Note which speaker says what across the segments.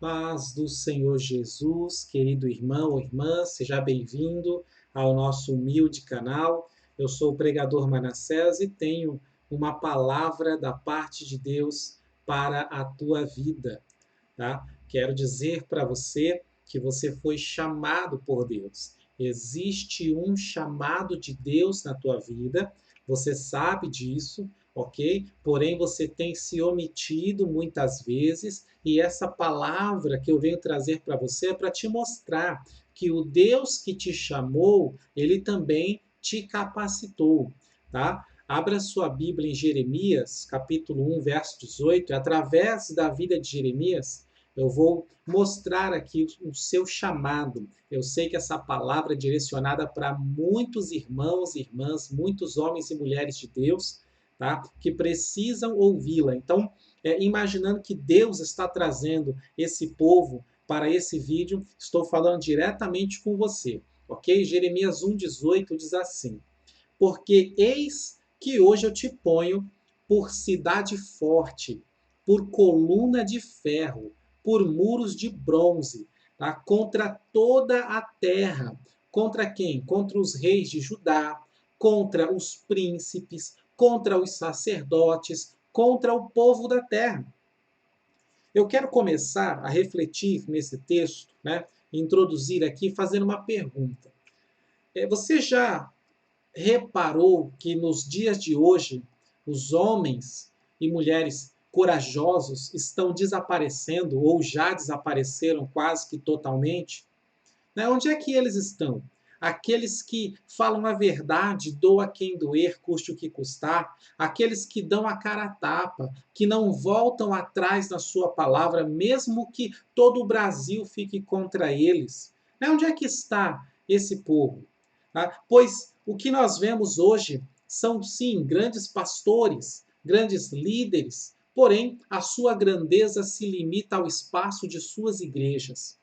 Speaker 1: Paz do Senhor Jesus, querido irmão ou irmã, seja bem-vindo ao nosso humilde canal. Eu sou o pregador Manassés e tenho uma palavra da parte de Deus para a tua vida, tá? Quero dizer para você que você foi chamado por Deus. Existe um chamado de Deus na tua vida, você sabe disso, ok? Porém, você tem se omitido muitas vezes, e essa palavra que eu venho trazer para você é para te mostrar que o Deus que te chamou, ele também te capacitou, tá? Abra sua Bíblia em Jeremias, capítulo 1, verso 18. Através da vida de Jeremias, eu vou mostrar aqui o seu chamado. Eu sei que essa palavra é direcionada para muitos irmãos e irmãs, muitos homens e mulheres de Deus, tá? Que precisam ouvi-la. Então, imaginando que Deus está trazendo esse povo para esse vídeo, estou falando diretamente com você, ok? Jeremias 1,18 diz assim: Porque eis que hoje eu te ponho por cidade forte, por coluna de ferro, por muros de bronze, tá? Contra toda a terra. Contra quem? Contra os reis de Judá, contra os príncipes, contra os sacerdotes, contra o povo da terra. Eu quero começar a refletir nesse texto, né? Introduzir aqui fazendo uma pergunta. Você já reparou que nos dias de hoje os homens e mulheres corajosos estão desaparecendo ou já desapareceram quase que totalmente? Né? Onde é que eles estão? Aqueles que falam a verdade, doa quem doer, custe o que custar, aqueles que dão a cara a tapa, que não voltam atrás na sua palavra, mesmo que todo o Brasil fique contra eles. Né? Onde é que está esse povo? Tá? Pois o que nós vemos hoje são, sim, grandes pastores, grandes líderes, porém a sua grandeza se limita ao espaço de suas igrejas.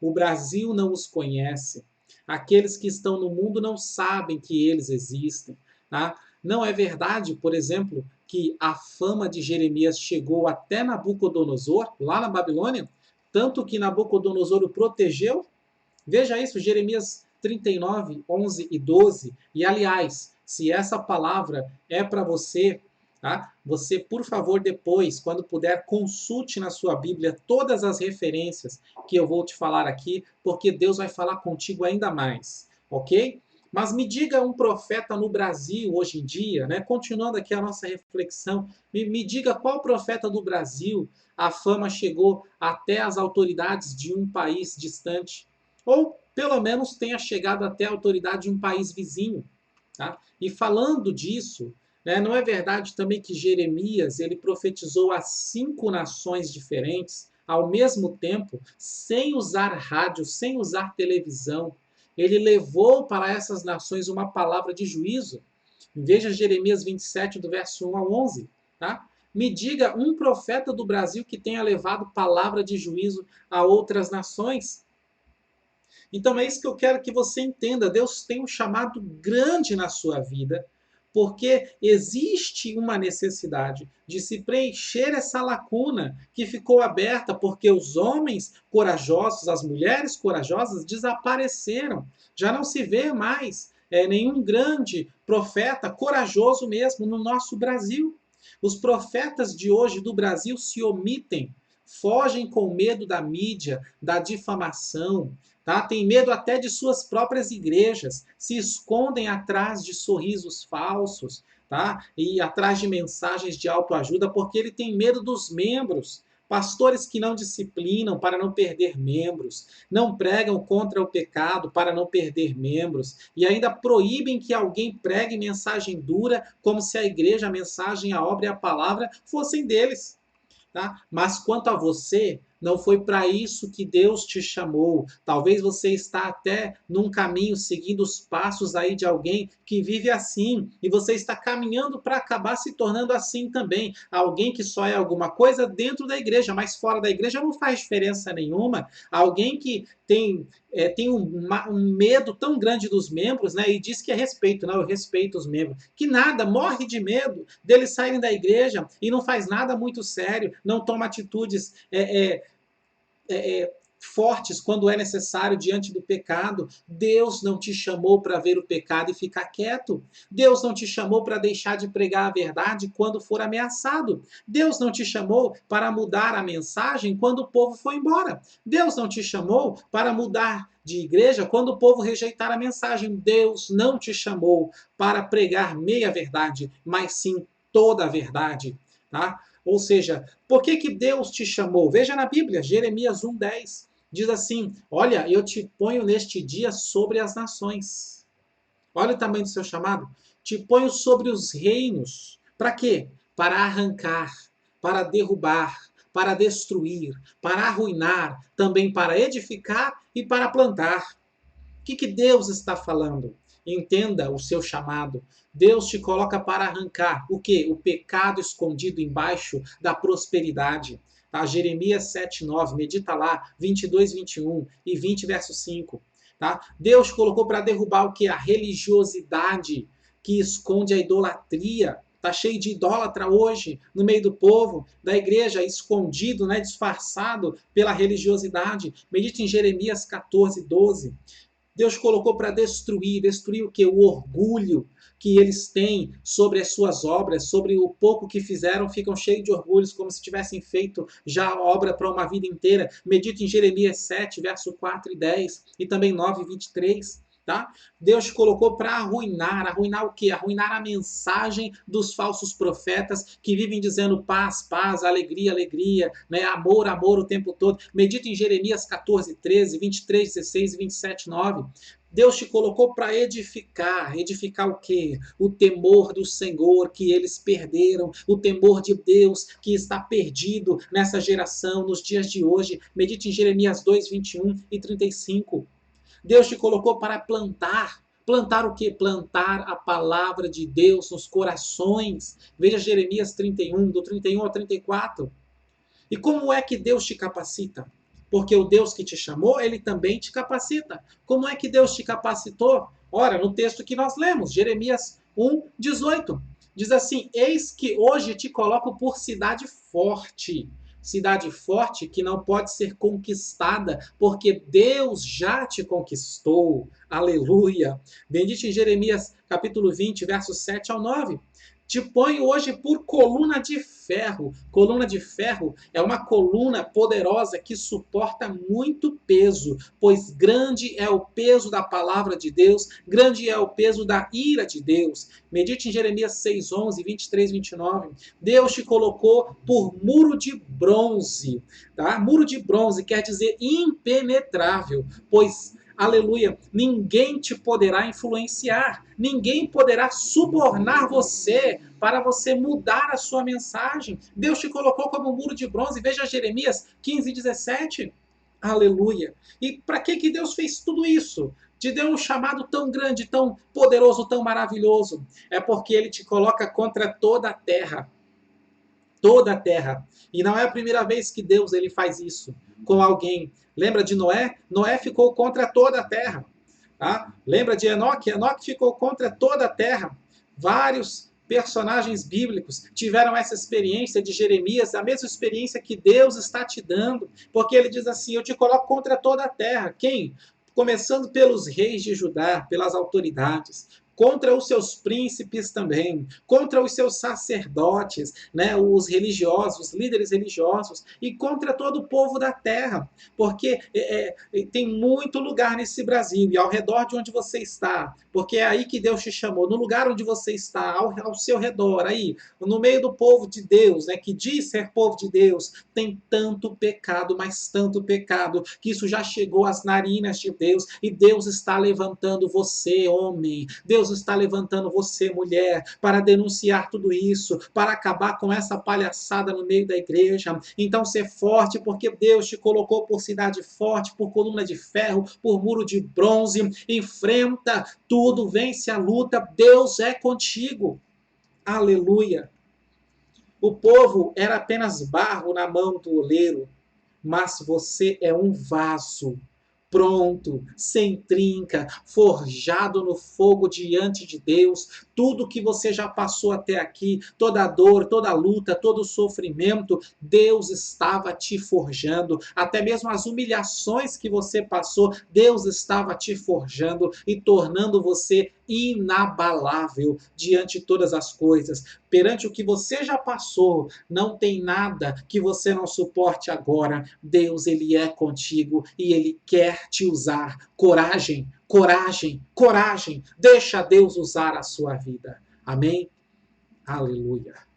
Speaker 1: O Brasil não os conhece. Aqueles que estão no mundo não sabem que eles existem. Tá? Não é verdade, por exemplo, que a fama de Jeremias chegou até Nabucodonosor, lá na Babilônia, tanto que Nabucodonosor o protegeu? Veja isso, Jeremias 39, 11 e 12. E, aliás, se essa palavra é para você, tá? Você, por favor, depois, quando puder, consulte na sua Bíblia todas as referências que eu vou te falar aqui, porque Deus vai falar contigo ainda mais, ok? Mas me diga um profeta no Brasil hoje em dia, né? Continuando aqui a nossa reflexão, me diga qual profeta do Brasil a fama chegou até as autoridades de um país distante, ou pelo menos tenha chegado até a autoridade de um país vizinho. Tá? E falando disso, né, não é verdade também que Jeremias ele profetizou a 5 nações diferentes ao mesmo tempo, sem usar rádio, sem usar televisão. Ele levou para essas nações uma palavra de juízo. Veja Jeremias 27, do verso 1 ao 11. Tá? Me diga um profeta do Brasil que tenha levado palavra de juízo a outras nações. Então é isso que eu quero que você entenda. Deus tem um chamado grande na sua vida, porque existe uma necessidade de se preencher essa lacuna que ficou aberta porque os homens corajosos, as mulheres corajosas desapareceram. Já não se vê mais nenhum grande profeta corajoso mesmo no nosso Brasil. Os profetas de hoje do Brasil se omitem, fogem com medo da mídia, da difamação, tá? Tem medo até de suas próprias igrejas, se escondem atrás de sorrisos falsos, tá? E atrás de mensagens de autoajuda, porque ele tem medo dos membros. Pastores que não disciplinam para não perder membros, não pregam contra o pecado para não perder membros, e ainda proíbem que alguém pregue mensagem dura, como se a igreja, a mensagem, a obra e a palavra fossem deles. Tá? Mas quanto a você, não foi para isso que Deus te chamou. Talvez você está até num caminho seguindo os passos aí de alguém que vive assim, e você está caminhando para acabar se tornando assim também. Alguém que só é alguma coisa dentro da igreja, mas fora da igreja não faz diferença nenhuma. Alguém que tem um medo tão grande dos membros, né? E diz que é respeito, não, eu respeito os membros. Que nada, morre de medo deles saírem da igreja e não faz nada muito sério, não toma atitudes fortes quando é necessário diante do pecado. Deus não te chamou para ver o pecado e ficar quieto. Deus não te chamou para deixar de pregar a verdade quando for ameaçado. Deus não te chamou para mudar a mensagem quando o povo foi embora. Deus não te chamou para mudar de igreja quando o povo rejeitar a mensagem. Deus não te chamou para pregar meia verdade, mas sim toda a verdade, tá? Ou seja, por que Deus te chamou? Veja na Bíblia, Jeremias 1:10. Diz assim: olha, eu te ponho neste dia sobre as nações. Olha o tamanho do seu chamado. Te ponho sobre os reinos. Para quê? Para arrancar, para derrubar, para destruir, para arruinar, também para edificar e para plantar. O que Deus está falando? Entenda o seu chamado. Deus te coloca para arrancar o quê? O pecado escondido embaixo da prosperidade. Tá? Jeremias 7:9, medita lá, 22, 21 e 20, verso 5. Tá? Deus colocou para derrubar o que? A religiosidade que esconde a idolatria. Está cheio de idólatra hoje no meio do povo, da igreja, escondido, né, disfarçado pela religiosidade. Medite em Jeremias 14:12. Deus colocou para destruir o que? O orgulho que eles têm sobre as suas obras, sobre o pouco que fizeram, ficam cheios de orgulhos, como se tivessem feito já a obra para uma vida inteira. Medite em Jeremias 7, verso 4 e 10, e também 9 e 23. Tá? Deus colocou para arruinar o quê? Arruinar a mensagem dos falsos profetas que vivem dizendo paz, paz, alegria, alegria, né? Amor, amor o tempo todo. Medita em Jeremias 14, 13, 23, 16 e 27, 9. Deus te colocou para edificar. Edificar o quê? O temor do Senhor que eles perderam, o temor de Deus que está perdido nessa geração, nos dias de hoje. Medite em Jeremias 2, 21 e 35. Deus te colocou para plantar. Plantar o quê? Plantar a palavra de Deus nos corações. Veja Jeremias 31, do 31 ao 34. E como é que Deus te capacita? Porque o Deus que te chamou, ele também te capacita. Como é que Deus te capacitou? Ora, no texto que nós lemos, Jeremias 1:18. Diz assim: eis que hoje te coloco por cidade forte. Cidade forte que não pode ser conquistada, porque Deus já te conquistou. Aleluia. Bendito em Jeremias capítulo 20, versos 7 ao 9. Te ponho hoje por coluna de ferro. Coluna de ferro é uma coluna poderosa que suporta muito peso, pois grande é o peso da palavra de Deus, grande é o peso da ira de Deus. Medite em Jeremias 6:11, 23, 29. Deus te colocou por muro de bronze. Tá? Muro de bronze quer dizer impenetrável, pois aleluia, ninguém te poderá influenciar, ninguém poderá subornar você para você mudar a sua mensagem. Deus te colocou como muro de bronze. Veja Jeremias 15:17. Aleluia. E para que Deus fez tudo isso? Te deu um chamado tão grande, tão poderoso, tão maravilhoso. É porque ele te coloca contra toda a terra. Toda a terra. E não é a primeira vez que Deus ele faz isso com alguém. Lembra de Noé? Noé ficou contra toda a terra. Tá? Lembra de Enoque? Enoque ficou contra toda a terra. Vários personagens bíblicos tiveram essa experiência de Jeremias, a mesma experiência que Deus está te dando, porque ele diz assim: eu te coloco contra toda a terra. Quem? Começando pelos reis de Judá, pelas autoridades, contra os seus príncipes também, contra os seus sacerdotes, né, os religiosos, os líderes religiosos, e contra todo o povo da terra, porque tem muito lugar nesse Brasil, e ao redor de onde você está, porque é aí que Deus te chamou, no lugar onde você está, ao seu redor, aí, no meio do povo de Deus, né, que diz ser povo de Deus, tem tanto pecado, mas tanto pecado, que isso já chegou às narinas de Deus, e Deus está levantando você, homem, Deus está levantando você, mulher, para denunciar tudo isso, para acabar com essa palhaçada no meio da igreja. Então, ser forte, porque Deus te colocou por cidade forte, por coluna de ferro, por muro de bronze. Enfrenta tudo, vence a luta. Deus é contigo. Aleluia. O povo era apenas barro na mão do oleiro, mas você é um vaso pronto, sem trinca, forjado no fogo diante de Deus. Tudo que você já passou até aqui, toda a dor, toda a luta, todo o sofrimento, Deus estava te forjando. Até mesmo as humilhações que você passou, Deus estava te forjando e tornando você inabalável diante de todas as coisas. Perante o que você já passou, não tem nada que você não suporte agora. Deus, ele é contigo e ele quer te usar. Coragem, coragem, coragem. Deixa Deus usar a sua vida. Amém? Aleluia.